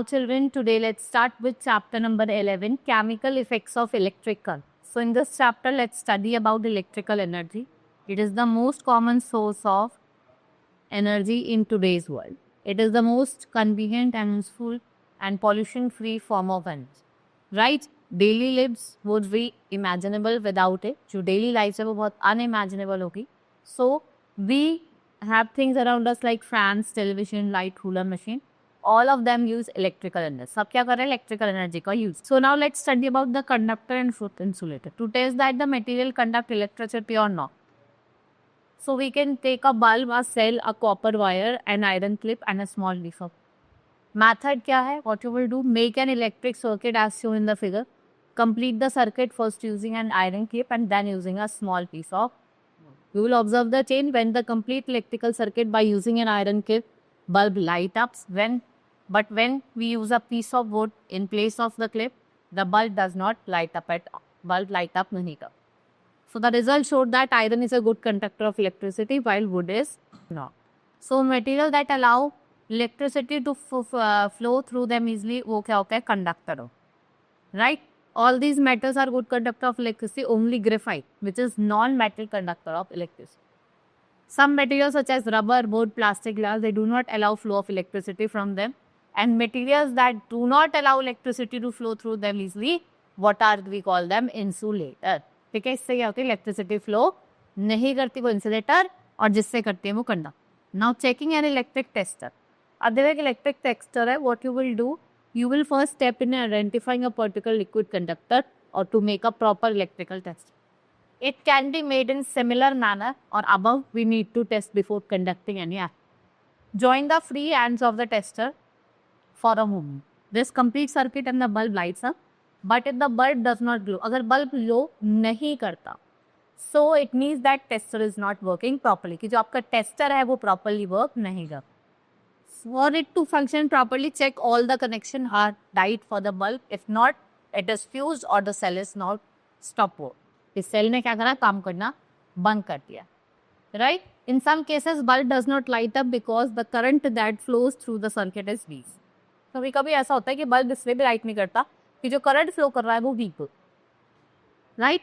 Now children, today let's start with chapter number 11, chemical effects of electric current. So in this chapter, let's study about electrical energy. It is the most common source of energy in today's world. It is the most convenient and useful and pollution-free form of energy. Right? Daily lives would be imaginable without it. जो daily life है वो बहुत unimaginable होगी. So we have things around us like fans, television, light, cooler, machine. All of them use electrical energy. सब क्या कर रहे हैं? Electrical energy का use. So now let's study about the conductor and truth insulator to test that the material conduct electricity or not. So we can take a bulb, a cell, a copper wire, an iron clip, and a small leaf of. Method क्या है? What you will do? Make an electric circuit as shown in the figure. Complete the circuit first using an iron clip and then using a small piece of. You will observe the chain when the complete electrical circuit by using an iron clip, bulb light up. But when we use a piece of wood in place of the clip, the bulb does not light up at all. Bulb light up नहीं कर. So the result showed that iron is a good conductor of electricity while wood is not. So material that allow electricity to flow through them easily, वो क्या होता है? Conductor हो. Right? All these metals are good conductor of electricity. Only graphite, which is non-metal conductor of electricity. Some materials such as rubber, wood, plastic, glass, they do not allow flow of electricity from them. And materials that do not allow electricity to flow through them easily, what are we call them? Insulator. ठीक है, इससे क्या होती है? Electricity flow नहीं करती वो insulator और जिससे करती है वो conductor. Now checking an electric tester. अब देखो एक इलेक्ट्रिक टेस्टर है. What you will do? You will first step in identifying a particular liquid conductor or to make a proper electrical test. It can be made in similar manner or above we need to test before conducting any act. Join the free ends of the tester for a moment. This complete circuit and the bulb lights up. But if the bulb does not glow, अगर bulb glow नहीं करता, so it means that tester is not working properly. कि जो आपका tester है वो properly work नहीं कर. For it to function properly, check all the connection are tight for the bulb. If not, it is fused or the cell is not stop work. इस cell ने क्या करा? काम करना बंद कर दिया. Right? In some cases, bulb does not light up because the current that flows through the circuit is weak. कभी कभी ऐसा होता है कि bulb इसलिए भी लाइट नहीं करता कि जो करंट फ्लो कर रहा है वो वीक हो. Right?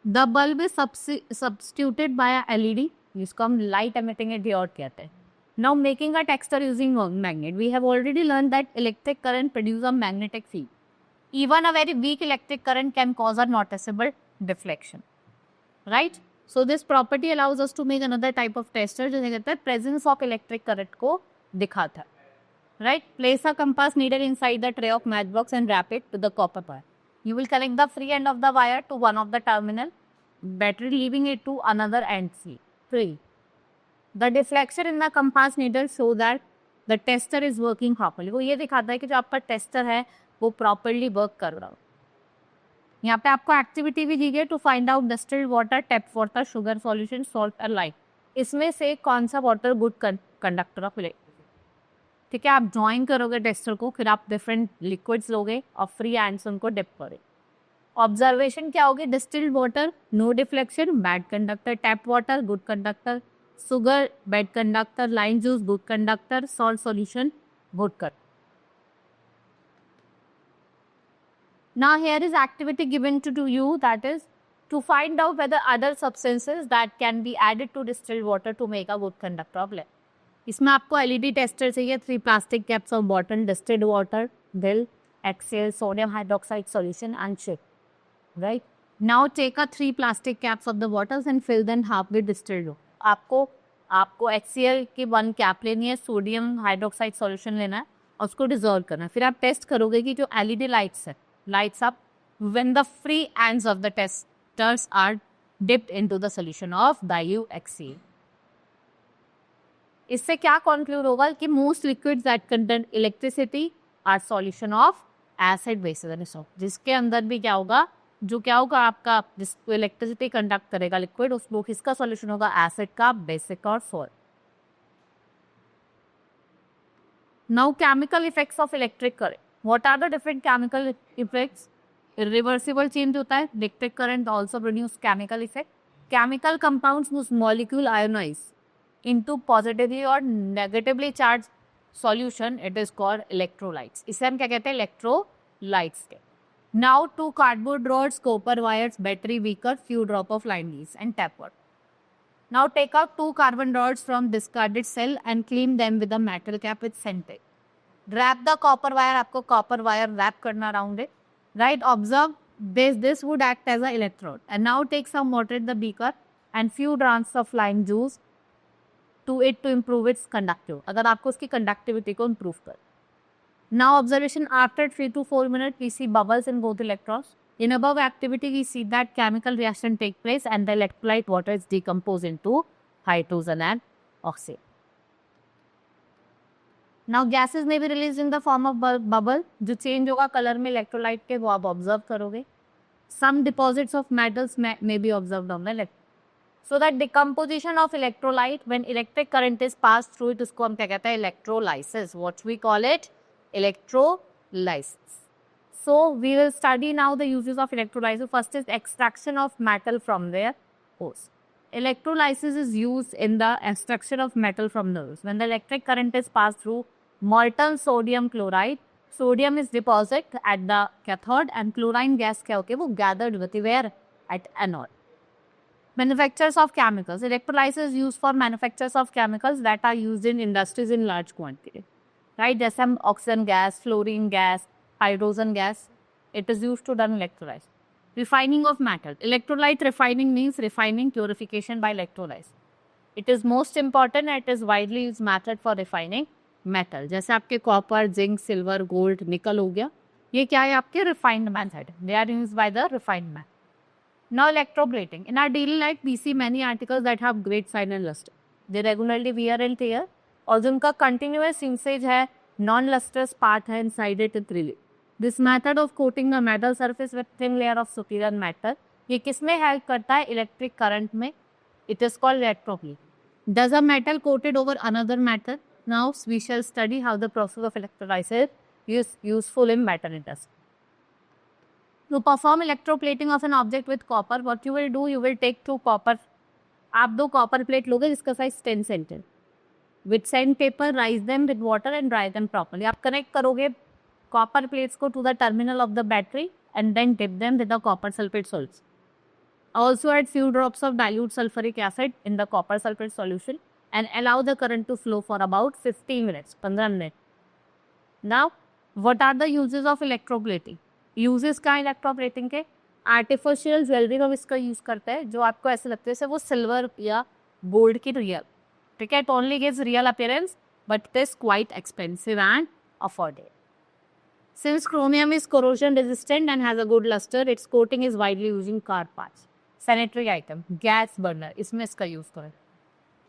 The bulb is substituted by LED, जिसको हम लाइट एमिटिंग डायोड कहते हैं. Now making a texture using magnet. We have already learn that electric current produce a magnetic field. Even a very weak electric current can cause a noticeable deflection. Right? So this property allows us to make another type of tester जिसे कहते हैं presence of electric current को दिखाता है. Right? Place a compass needle inside the tray of matchbox and wrap it with the copper wire. You will connect the free end of the wire to one of the terminal, battery leaving it to another end free. The deflection in the compass needle so that the tester is working properly. वो ये दिखाता है कि जो आपका tester है वो properly work कर रहा हो. यहाँ पे आपको एक्टिविटी भी दी गई to find out distilled water, tap water, sugar solution, salt और लाइम. इसमें से कौन सा water good conductor of electricity. ठीक है, आप ज्वाइन करोगे टेस्टर को, फिर आप डिफरेंट लिक्विड्स लोगे और फ्री हैंड्स उनको डिप करोगे. ऑब्जर्वेशन क्या होगी? Distilled water no deflection, bad conductor. Tap water good conductor. Sugar bad conductor. Lime juice good conductor. Salt solution good conductor. Now here is activity given to you, that is to find out whether other substances that can be added to distilled water to make a good conductor of lead. इसमें आपको LED tester चाहिए. 3 plastic caps of bottle, distilled water, dill, excel, sodium hydroxide solution and ship. Right? Now take a 3 plastic caps of the bottles and fill them half with distilled water. आपको excel की 1 cap लेनी है, sodium hydroxide solution लेना है और उसको dissolve करना है. फिर आप टेस्ट करोगे कि जो एलईडी लाइट्स है lights up when the free ends of the testers are dipped into the solution of DiuXA. इससे क्या कंक्लूड होगा कि most liquids that contain electricity are solution of acid bases and salt. जिसके अंदर भी क्या होगा? जो क्या होगा आपका जिसको इलेक्ट्रिसिटी कंडक्ट करेगा लिक्विड, उसको किसका सॉल्यूशन होगा? एसिड का, बेसिक और salt. Now chemical effects of electric current. What are the different chemical effects? Irreversible change होता है. Electric current also produce chemical effect. Chemical compounds whose molecule ionize into positively or negatively charged solution, it is called electrolytes. इसे हम क्या कहते हैं? Electrolytes के. Now 2 cardboard rods, copper wires, battery beaker, few drop of lime leaves and tap water. Now take out 2 carbon rods from discarded cell and clean them with a metal cap with scented. Wrap the copper wire, आपको copper wire wrap करना around it. Right, observe this would act as an electrode. And now take some water in the beaker and few drops of lime juice to it to improve its conductivity. अगर आपको उसकी conductivity को improve कर. Now observation, after 3 to 4 minutes we see bubbles in both electrodes. In above activity we see that chemical reaction take place and the electrolyte water is decomposed into hydrogen and oxygen. Now gases may be released in the form of bubble. जो change होगा color में electrolyte के वो आप observe करोगे. Some deposits of metals may be observed on the electrolyte. So that decomposition of electrolyte when electric current is passed through it, उसको हम क्या कहते हैं? Electrolysis. What we call it? Electrolysis. So we will study now the uses of electrolysis. First is extraction of metal from their ores. Electrolysis is used in the extraction of metal from the ores. When the electric current is passed through molten sodium chloride, sodium is deposited at the cathode and chlorine gas क्या होके वो gathered with where at anode. Manufacturers of chemicals. Electrolysis is used for manufacturers of chemicals that are used in industries in large quantity. Right? जैसे हम oxygen gas, fluorine gas, hydrogen gas, it is used to done electrolysis. Refining of metal. Electrolyte refining means refining purification by electrolysis. It is most important and it is widely used method for refining metal. जैसे आपके copper, zinc, silver, gold, nickel हो गया, ये क्या है आपके refined method. They are used by the refined method. Now electroplating. In our daily life, we see many articles that have great shine and luster. They regularly wear and tear. और जिनका continuous usage है, non-lustrous part है inside it is relief. This method of coating the metal surface with thin layer of superior metal, ये किसमें help करता है? Electric current में. It is called electroplating. Does a metal coated over another metal? Now we shall study how the process of electrolysis is useful in metal industry. To perform electroplating of an object with copper, what you will do, you will take 2 copper. आप 2 copper plate लोगे जिसका size 10 cm. With sandpaper, rise them with water and dry them properly. आप connect करोगे copper plates को to the terminal of the battery and then dip them with the copper sulfate salts. Also add few drops of dilute sulfuric acid in the copper sulfate solution and allow the current to flow for about 15 minutes. 15 minutes. Now, what are the uses of electroplating? Uses का electroplating के artificial jewelry में इसका use करते हैं जो आपको ऐसे लगते हैं जैसे वो silver या gold की real. ठीक है, it only gives real appearance but it is quite expensive and affordable. Since chromium is corrosion resistant and has a good luster, its coating is widely used in car parts. Sanitary item, gas burner, इसमें इसका use करें.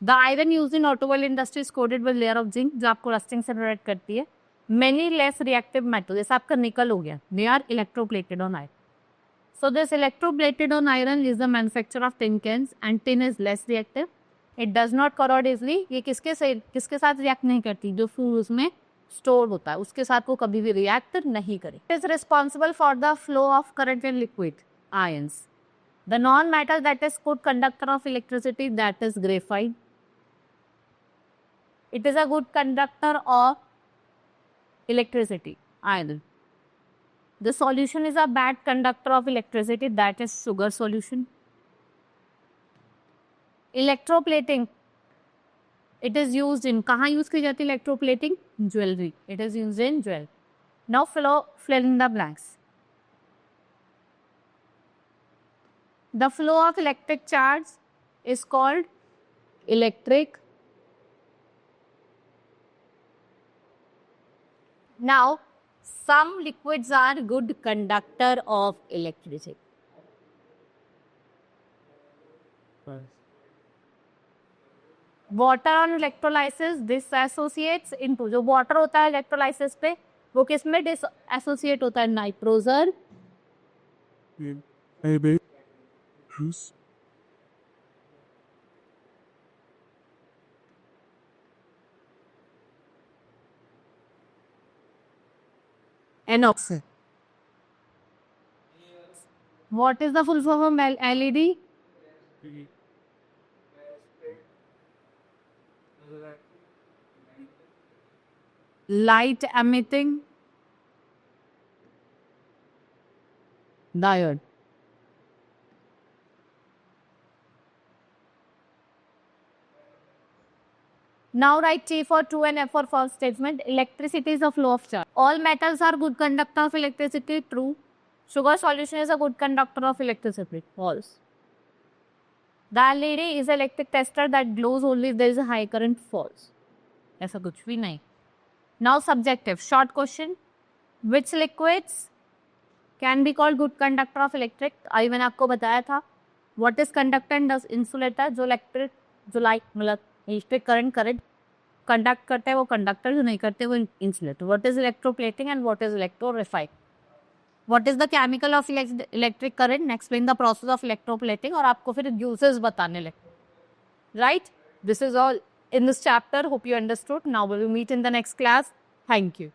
The iron used in automobile industry is coated with layer of zinc जो आपको rusting से protect करती है. Many less reactive metals, जैसे आपका निकल हो गया, they are electroplated on iron. So this electroplated on iron is the manufacture of tin cans and tin is less reactive. It does not corrode easily. ये किसके साथ react नहीं करती? जो food उसमें store होता है, उसके साथ वो कभी भी react नहीं करे. It is responsible for the flow of current in liquid ions. The non-metal that is good conductor of electricity, that is graphite. It is a good conductor of electricity, iron. The solution is a bad conductor of electricity, that is sugar solution. Electroplating, it is used in, कहाँ use की जाती है electroplating? Jewelry. It is used in jewelry. Now fill in the blanks. The flow of electric charge is called electric. Now, some liquids are good conductor of electricity. Water on electrolysis disassociates into, जो water होता है electrolysis पे वो किस में disassociate होता है? Nitrogen and oxygen. What is the full form of LED? light emitting diode. Now write T for true and F for false statement. Electricity is a flow of charge. All metals are good conductor of electricity. True. Sugar solution is a good conductor of electricity. False. The LED is an electric tester that glows only if there is a high current. False. ऐसा कुछ भी नहीं. Now subjective. Short question. Which liquids can be called good conductor of electric? अभी मैंने आपको बताया था. What is conductor and does insulator? जो electric current conduct करते हैं वो conductor, जो नहीं करते वो insulator. What is electroplating and what is electrorefining? What is the chemical of electric current? Explain the process of electroplating और आपको फिर uses बताने लगे. Right? This is all in this chapter. Hope you understood. Now we will meet in the next class. Thank you.